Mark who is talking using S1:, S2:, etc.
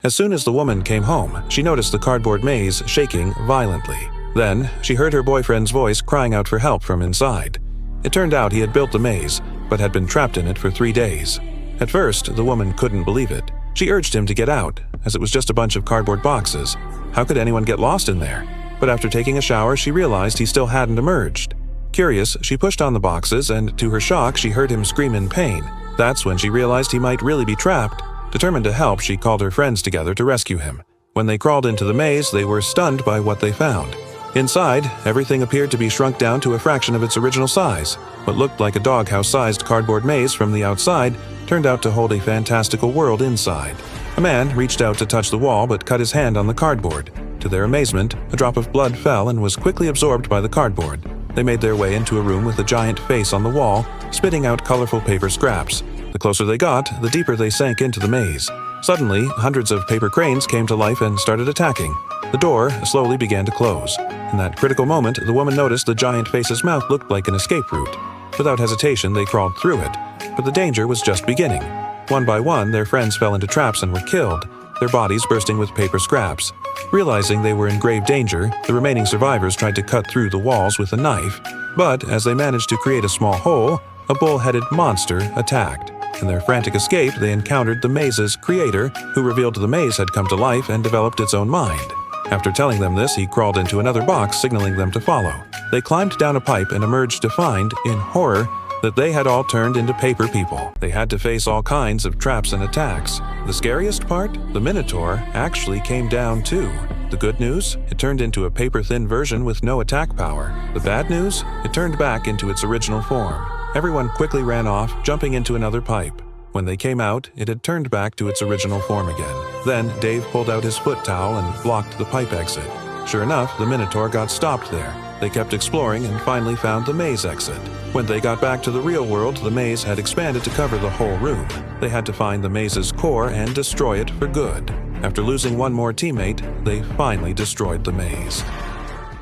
S1: As soon as the woman came home, she noticed the cardboard maze shaking violently. Then, she heard her boyfriend's voice crying out for help from inside. It turned out he had built the maze, but had been trapped in it for 3 days. At first, the woman couldn't believe it. She urged him to get out, as it was just a bunch of cardboard boxes. How could anyone get lost in there? But after taking a shower, she realized he still hadn't emerged. Curious, she pushed on the boxes, and to her shock, she heard him scream in pain. That's when she realized he might really be trapped. Determined to help, she called her friends together to rescue him. When they crawled into the maze, they were stunned by what they found. Inside, everything appeared to be shrunk down to a fraction of its original size. What looked like a doghouse-sized cardboard maze from the outside turned out to hold a fantastical world inside. A man reached out to touch the wall but cut his hand on the cardboard. To their amazement, a drop of blood fell and was quickly absorbed by the cardboard. They made their way into a room with a giant face on the wall, spitting out colorful paper scraps. The closer they got, the deeper they sank into the maze. Suddenly, hundreds of paper cranes came to life and started attacking. The door slowly began to close. In that critical moment, the woman noticed the giant face's mouth looked like an escape route. Without hesitation, they crawled through it. But the danger was just beginning. One by one, their friends fell into traps and were killed, their bodies bursting with paper scraps. Realizing they were in grave danger, the remaining survivors tried to cut through the walls with a knife. But as they managed to create a small hole, a bull-headed monster attacked. In their frantic escape, they encountered the maze's creator, who revealed the maze had come to life and developed its own mind. After telling them this, he crawled into another box, signaling them to follow. They climbed down a pipe and emerged to find, in horror, that they had all turned into paper people. They had to face all kinds of traps and attacks. The scariest part? The Minotaur actually came down too. The good news? It turned into a paper-thin version with no attack power. The bad news? It turned back into its original form. Everyone quickly ran off, jumping into another pipe. When they came out, it had turned back to its original form again. Then, Dave pulled out his foot towel and blocked the pipe exit. Sure enough, the Minotaur got stopped there. They kept exploring and finally found the maze exit. When they got back to the real world, the maze had expanded to cover the whole room. They had to find the maze's core and destroy it for good. After losing one more teammate, they finally destroyed the maze.